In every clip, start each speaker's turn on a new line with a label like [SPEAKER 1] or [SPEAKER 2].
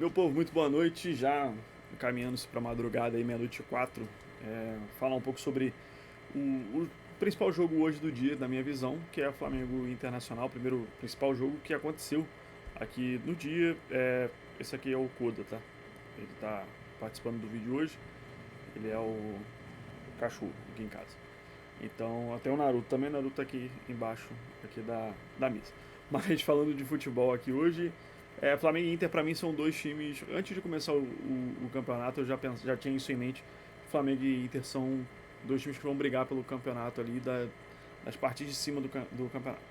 [SPEAKER 1] Meu povo, muito boa noite. Já encaminhando-se para a madrugada aí, meia-noite e quatro. Falar um pouco sobre o principal jogo hoje do dia, na minha visão, que é Flamengo Internacional, o primeiro principal jogo que aconteceu aqui no dia. Esse aqui é o Koda, tá? Ele tá participando do vídeo hoje. Ele é o cachorro aqui em casa. Então, até o Naruto também, o Naruto tá aqui embaixo aqui da mesa. Mas falando de futebol aqui hoje, Flamengo e Inter para mim são dois times. Antes de começar o campeonato, eu já tinha isso em mente. Flamengo e Inter são dois times que vão brigar pelo campeonato ali das partes de cima do campeonato.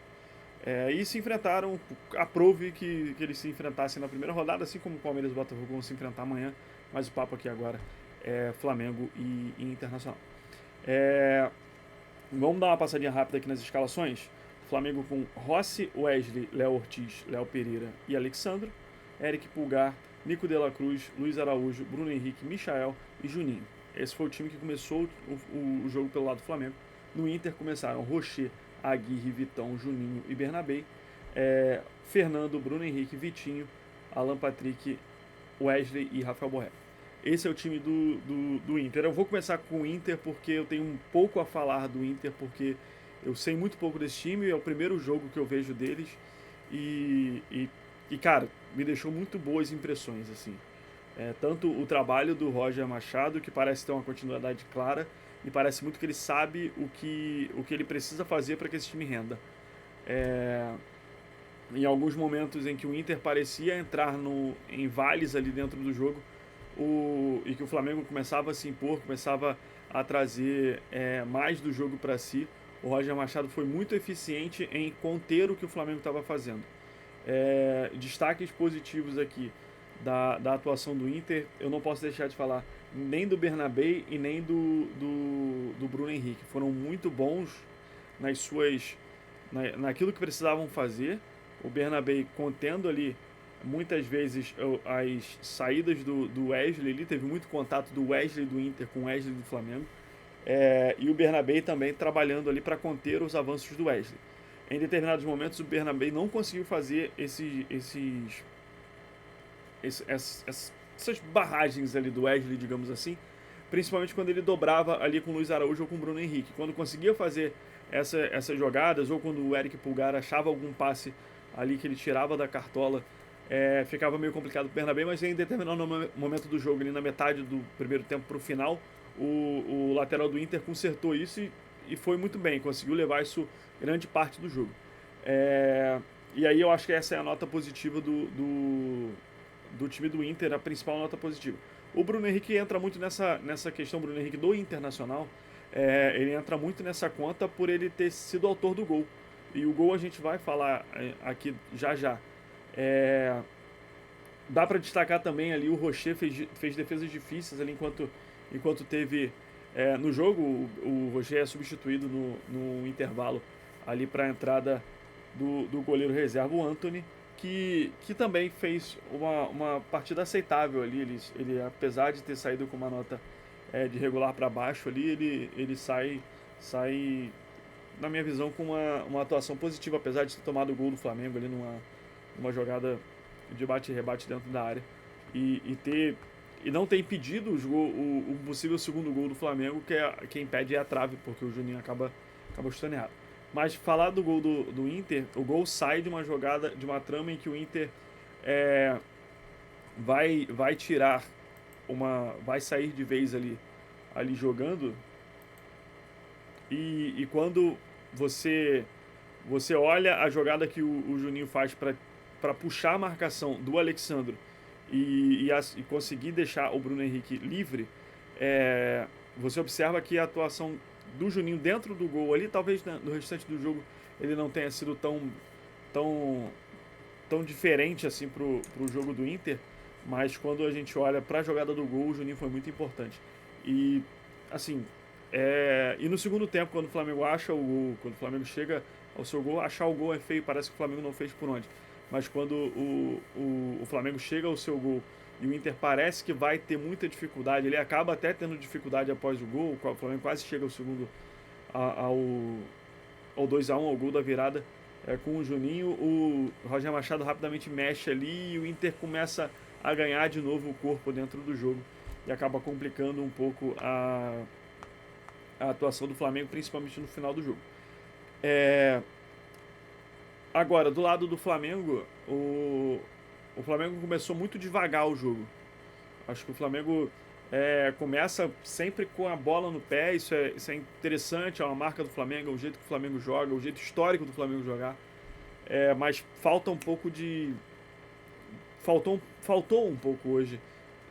[SPEAKER 1] E se enfrentaram, aprove que eles se enfrentassem na primeira rodada, assim como o Palmeiras e o Botafogo vão se enfrentar amanhã. Mas o papo aqui agora é Flamengo e Internacional. É, Vamos dar uma passadinha rápida aqui nas escalações. Flamengo com Rossi, Wesley, Léo Ortiz, Léo Pereira e Alexandro. Eric Pulgar, Nico de la Cruz, Luiz Araújo, Bruno Henrique, Michael e Juninho. Esse foi o time que começou o jogo pelo lado do Flamengo. No Inter começaram Rocher, Aguirre, Vitão, Juninho e Bernabé. Fernando, Bruno Henrique, Vitinho, Alan Patrick, Wesley e Rafael Borré. Esse é o time do Inter. Eu vou começar com o Inter porque eu tenho um pouco a falar do Inter, porque eu sei muito pouco desse time, é o primeiro jogo que eu vejo deles cara, me deixou muito boas impressões, assim. Tanto o trabalho do Roger Machado, que parece ter uma continuidade clara, e parece muito que ele sabe o que ele precisa fazer para que esse time renda. Em alguns momentos em que o Inter parecia entrar em vales ali dentro do jogo, e que o Flamengo começava a se impor, começava a trazer mais do jogo para si, o Roger Machado foi muito eficiente em conter o que o Flamengo estava fazendo. Destaques positivos aqui da atuação do Inter, eu não posso deixar de falar nem do Bernabé e nem do Bruno Henrique. Foram muito bons naquilo que precisavam fazer. O Bernabé contendo ali muitas vezes as saídas do Wesley ali, teve muito contato do Wesley do Inter com o Wesley do Flamengo. E o Bernabé também trabalhando ali para conter os avanços do Wesley. Em determinados momentos o Bernabé não conseguiu fazer essas barragens ali do Wesley, digamos assim, principalmente quando ele dobrava ali com o Luiz Araújo ou com o Bruno Henrique. Quando conseguia fazer essas jogadas, ou quando o Eric Pulgar achava algum passe ali que ele tirava da cartola, ficava meio complicado para o Bernabé, mas em determinado momento do jogo, ali na metade do primeiro tempo para o final, o lateral do Inter consertou isso e foi muito bem, conseguiu levar isso grande parte do jogo. E aí eu acho que essa é a nota positiva do time do Inter, a principal nota positiva. O Bruno Henrique entra muito nessa questão, o Bruno Henrique do Internacional, ele entra muito nessa conta por ele ter sido autor do gol. E o gol a gente vai falar aqui já já. Dá para destacar também ali o Rocher fez defesas difíceis ali enquanto teve no jogo. O Rocher é substituído no intervalo ali para a entrada do goleiro reserva, o Antony, que também fez uma partida aceitável ali. Ele, apesar de ter saído com uma nota de regular para baixo ali, ele sai, na minha visão, com uma atuação positiva, apesar de ter tomado o gol do Flamengo ali numa jogada de bate e rebate dentro da área e não ter impedido o possível segundo gol do Flamengo, quem impede é a trave, porque o Juninho acaba chutando errado. Mas falar do gol do Inter, o gol sai de uma jogada, de uma trama em que o Inter vai tirar vai sair de vez ali jogando, e quando você olha a jogada que o Juninho faz para puxar a marcação do Alexandro e conseguir deixar o Bruno Henrique livre, você observa que a atuação do Juninho dentro do gol ali, talvez no restante do jogo ele não tenha sido tão diferente assim pro jogo do Inter, mas quando a gente olha para a jogada do gol, o Juninho foi muito importante. E assim, e no segundo tempo, quando o Flamengo acha o gol, quando o Flamengo chega ao seu gol, achar o gol é feio, parece que o Flamengo não fez por onde. Mas quando o Flamengo chega ao seu gol e o Inter parece que vai ter muita dificuldade, ele acaba até tendo dificuldade após o gol, o Flamengo quase chega ao segundo, ao 2-1, ao gol da virada com o Juninho, o Roger Machado rapidamente mexe ali e o Inter começa a ganhar de novo o corpo dentro do jogo e acaba complicando um pouco a atuação do Flamengo, principalmente no final do jogo. Agora, do lado do Flamengo, o Flamengo começou muito devagar o jogo. Acho que o Flamengo começa sempre com a bola no pé, isso é interessante, é uma marca do Flamengo, é o jeito que o Flamengo joga, o jeito histórico do Flamengo jogar. Mas falta um pouco de. Faltou um pouco hoje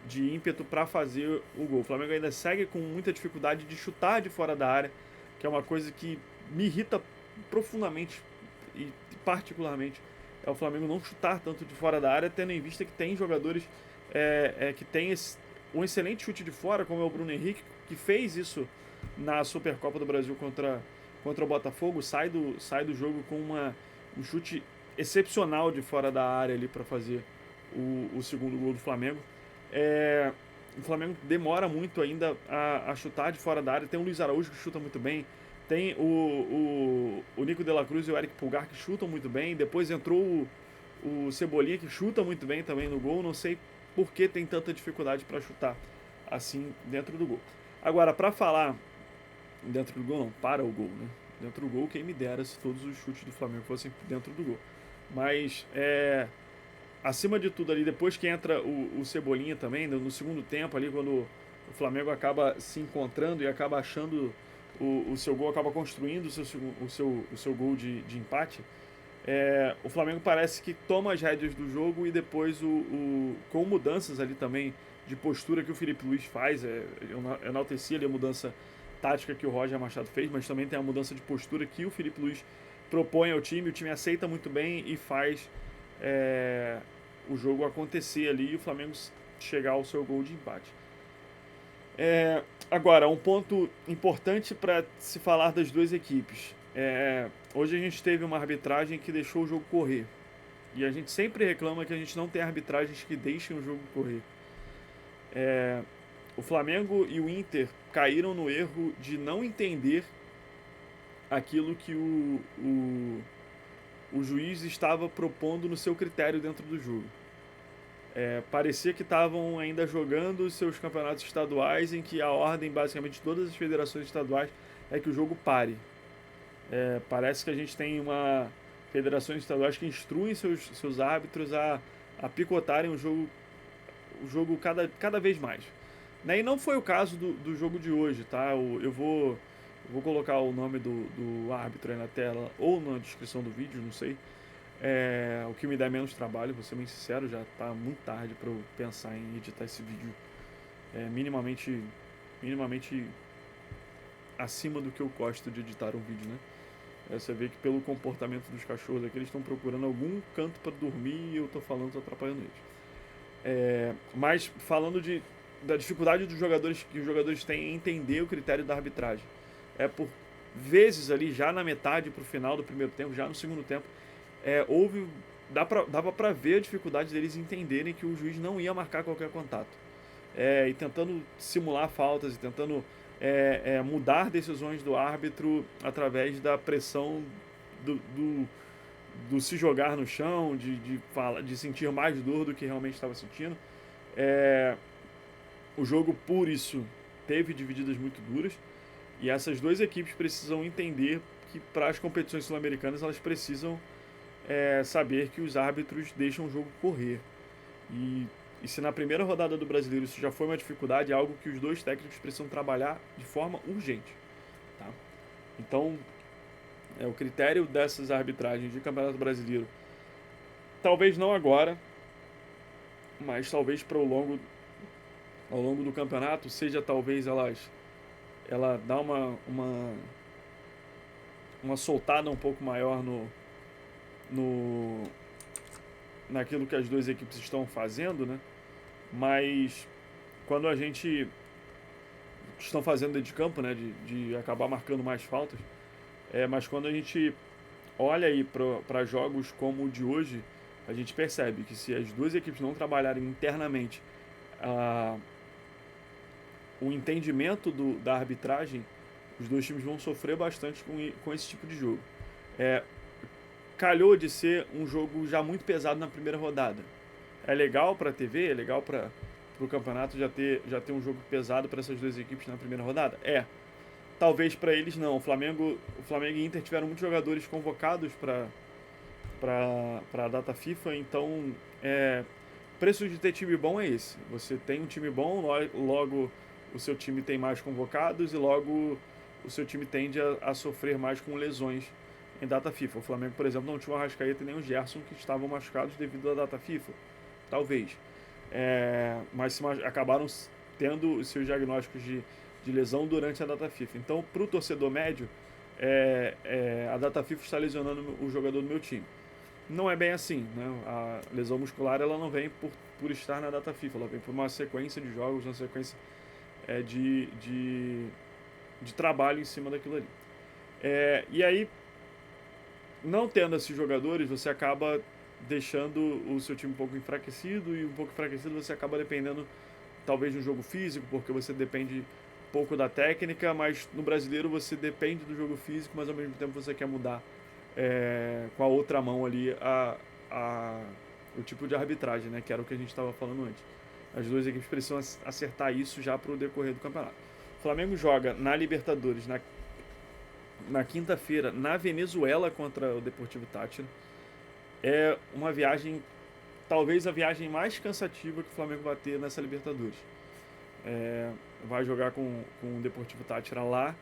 [SPEAKER 1] de ímpeto para fazer o gol. O Flamengo ainda segue com muita dificuldade de chutar de fora da área, que é uma coisa que me irrita profundamente e particularmente é o Flamengo não chutar tanto de fora da área, tendo em vista que tem jogadores que tem um excelente chute de fora, como é o Bruno Henrique, que fez isso na Supercopa do Brasil contra o Botafogo, sai do jogo com um chute excepcional de fora da área ali para fazer o segundo gol do Flamengo. O Flamengo demora muito ainda a chutar de fora da área. Tem o Luiz Araújo que chuta muito bem, tem o Nico de la Cruz e o Eric Pulgar que chutam muito bem. Depois entrou o Cebolinha que chuta muito bem também no gol. Não sei por que tem tanta dificuldade para chutar assim dentro do gol. Agora, para falar dentro do gol, não, para o gol, né? Dentro do gol, quem me dera se todos os chutes do Flamengo fossem dentro do gol. Mas, acima de tudo ali, depois que entra o Cebolinha também, no segundo tempo ali, quando o Flamengo acaba se encontrando e acaba achando o seu gol, acaba construindo o seu gol de empate, o Flamengo parece que toma as rédeas do jogo e depois, com mudanças ali também de postura que o Felipe Luiz faz, eu enalteci ali a mudança tática que o Roger Machado fez, mas também tem a mudança de postura que o Felipe Luiz propõe ao time, o time aceita muito bem e faz o jogo acontecer ali e o Flamengo chegar ao seu gol de empate. Agora, um ponto importante para se falar das duas equipes. Hoje a gente teve uma arbitragem que deixou o jogo correr. E a gente sempre reclama que a gente não tem arbitragens que deixem o jogo correr. O Flamengo e o Inter caíram no erro de não entender aquilo que o juiz estava propondo no seu critério dentro do jogo. Parecia que estavam ainda jogando os seus campeonatos estaduais, em que a ordem basicamente de todas as federações estaduais é que o jogo pare. Parece que a gente tem federações estaduais que instruem seus árbitros a picotarem o jogo cada vez mais. E não foi o caso do jogo de hoje, tá? Eu vou colocar o nome do árbitro aí na tela ou na descrição do vídeo, não sei. O que me dá menos trabalho, vou ser bem sincero, já tá muito tarde para eu pensar em editar esse vídeo minimamente acima do que eu gosto de editar um vídeo, né? Você vê que pelo comportamento dos cachorros aqui, eles estão procurando algum canto para dormir e eu tô falando, tô atrapalhando eles. Mas falando da dificuldade dos jogadores, que os jogadores têm em entender o critério da arbitragem. Por vezes ali, já na metade pro final do primeiro tempo, já no segundo tempo, dava para ver a dificuldade deles entenderem que o juiz não ia marcar qualquer contato. E tentando simular faltas, e tentando mudar decisões do árbitro através da pressão do se jogar no chão, de sentir mais dor do que realmente estava sentindo. O jogo, por isso, teve divididas muito duras. E essas duas equipes precisam entender que para as competições sul-americanas elas precisam saber que os árbitros deixam o jogo correr. E se na primeira rodada do Brasileiro isso já foi uma dificuldade, é algo que os dois técnicos precisam trabalhar de forma urgente. Tá? Então, o critério dessas arbitragens de Campeonato Brasileiro, talvez não agora, mas talvez ao longo do campeonato, seja talvez ela dá uma soltada um pouco maior naquilo que as duas equipes estão fazendo, né? Mas quando a gente estão fazendo dentro de campo, né? De acabar marcando mais faltas. Mas quando a gente olha aí para jogos como o de hoje, a gente percebe que se as duas equipes não trabalharem internamente o entendimento da arbitragem, os dois times vão sofrer bastante com esse tipo de jogo. Calhou de ser um jogo já muito pesado na primeira rodada. É legal para a TV, é legal para o campeonato já ter um jogo pesado para essas duas equipes na primeira rodada? É. Talvez para eles não. O Flamengo e Inter tiveram muitos jogadores convocados para a data FIFA, então preço de ter time bom é esse. Você tem um time bom, logo o seu time tem mais convocados e logo o seu time tende a sofrer mais com lesões em data FIFA. O Flamengo, por exemplo, não tinha o Arrascaeta e nem o Gerson, que estavam machucados devido à data FIFA. Talvez. Mas acabaram tendo os seus diagnósticos de lesão durante a data FIFA. Então, para o torcedor médio, a data FIFA está lesionando o jogador do meu time. Não é bem assim, né? A lesão muscular ela não vem por estar na data FIFA, ela vem por uma sequência de jogos, uma sequência de trabalho em cima daquilo ali. E aí, não tendo esses jogadores, você acaba deixando o seu time um pouco enfraquecido, e um pouco enfraquecido você acaba dependendo talvez de um jogo físico, porque você depende pouco da técnica, mas no brasileiro você depende do jogo físico, mas ao mesmo tempo você quer mudar com a outra mão ali o tipo de arbitragem, né, que era o que a gente estava falando antes. As duas equipes precisam acertar isso já para o decorrer do campeonato. O Flamengo joga na Libertadores na quinta-feira na Venezuela contra o Deportivo Táchira. É uma viagem, talvez a viagem mais cansativa que o Flamengo vai ter nessa Libertadores. Vai jogar com o Deportivo Táchira lá.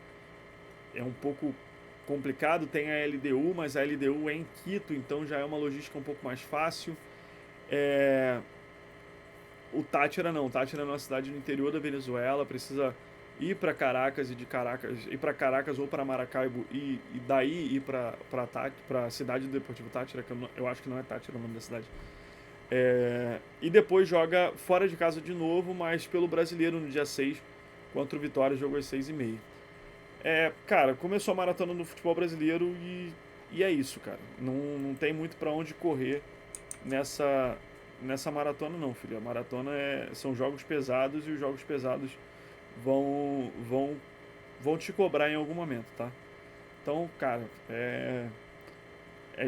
[SPEAKER 1] É um pouco complicado, tem a LDU, mas a LDU é em Quito, então já é uma logística um pouco mais fácil. O Táchira não, o Táchira é uma cidade no interior da Venezuela, precisa ir para Caracas, ir para Caracas ou para Maracaibo e daí ir para a cidade do Deportivo Táchira, que eu acho que não é Táchira o nome da cidade. E depois joga fora de casa de novo, mas pelo Brasileiro no dia 6 contra o Vitória, jogo às 6h30. Cara, começou a maratona no futebol brasileiro e é isso, cara. Não tem muito para onde correr nessa maratona não, filho. A maratona são jogos pesados e os jogos pesados vão te cobrar em algum momento, tá? Então, cara, é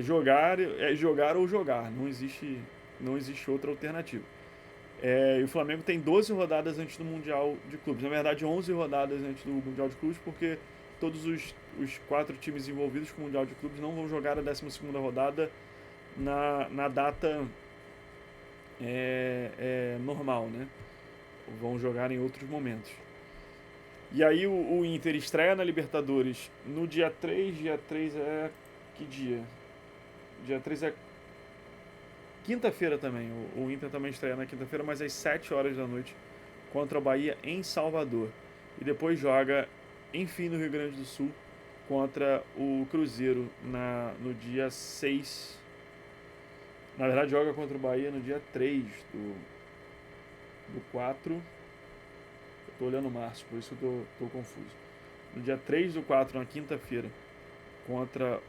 [SPEAKER 1] jogar ou jogar. Não existe outra alternativa. E o Flamengo tem 12 rodadas antes do Mundial de Clubes. Na verdade, 11 rodadas antes do Mundial de Clubes, porque todos os 4 times envolvidos com o Mundial de Clubes não vão jogar a 12ª rodada na data normal, né? Vão jogar em outros momentos. E aí o Inter estreia na Libertadores no dia 3. Dia 3 é... que dia? Dia 3 é quinta-feira também. O Inter também estreia na quinta-feira, mas às 7 horas da noite contra o Bahia em Salvador. E depois joga, enfim, no Rio Grande do Sul contra o Cruzeiro no dia 6. Na verdade, joga contra o Bahia no dia 3 do 4. Eu tô olhando março, por isso que eu tô confuso. No dia 3 do 4, na quinta-feira, contra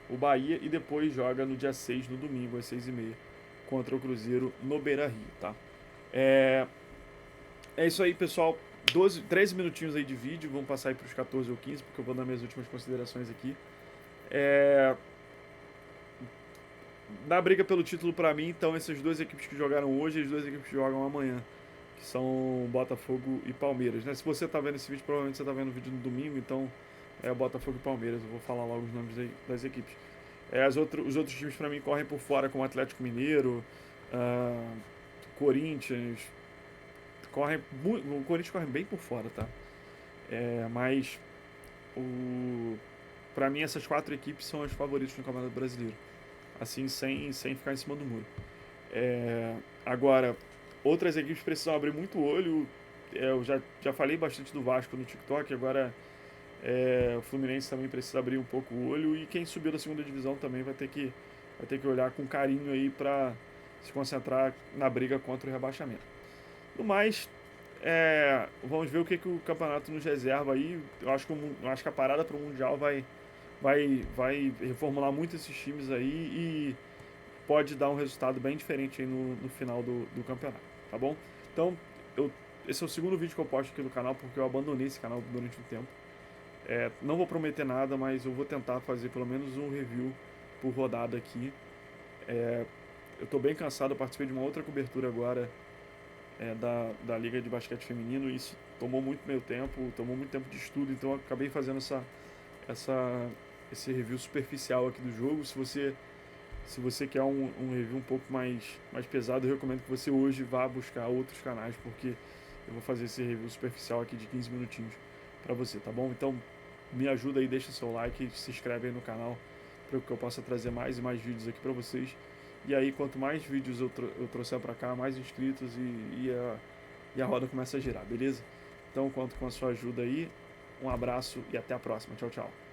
[SPEAKER 1] o Bahia, e depois joga no dia 6, no domingo, às 6h30, contra o Cruzeiro no Beira-Rio, tá? É isso aí, pessoal. 13 minutinhos aí de vídeo, vamos passar aí para os 14 ou 15, porque eu vou dar minhas últimas considerações aqui. Na briga pelo título, para mim, então, essas duas equipes que jogaram hoje e as duas equipes que jogam amanhã, que são Botafogo e Palmeiras, né? Se você tá vendo esse vídeo, provavelmente você tá vendo o vídeo no domingo, então Botafogo e Palmeiras. Eu vou falar logo os nomes das equipes. Os outros times para mim correm por fora, como Atlético Mineiro, Corinthians. O Corinthians corre bem por fora, tá? Mas para mim essas 4 equipes são as favoritas no Campeonato Brasileiro. Assim, sem ficar em cima do muro. Agora, outras equipes precisam abrir muito o olho. Eu já falei bastante do Vasco no TikTok, agora o Fluminense também precisa abrir um pouco o olho, e quem subiu da segunda divisão também vai ter que olhar com carinho aí para se concentrar na briga contra o rebaixamento. No mais, vamos ver o que o campeonato nos reserva aí. Eu acho que a parada para o Mundial vai reformular muito esses times aí e pode dar um resultado bem diferente aí no final do campeonato, tá bom? Então, esse é o segundo vídeo que eu posto aqui no canal, porque eu abandonei esse canal durante um tempo. Não vou prometer nada, mas eu vou tentar fazer pelo menos um review por rodada aqui. eu tô bem cansado, eu participei de uma outra cobertura agora da Liga de Basquete Feminino, e isso tomou muito meu tempo, tomou muito tempo de estudo, então eu acabei fazendo essa, esse review superficial aqui do jogo. Se você quer um review um pouco mais pesado, eu recomendo que você hoje vá buscar outros canais, porque eu vou fazer esse review superficial aqui de 15 minutinhos para você, tá bom? Então me ajuda aí, deixa seu like, se inscreve aí no canal para que eu possa trazer mais e mais vídeos aqui para vocês. E aí, quanto mais vídeos eu trouxer para cá, mais inscritos e a roda começa a girar, beleza? Então, conto com a sua ajuda aí. Um abraço e até a próxima. Tchau, tchau.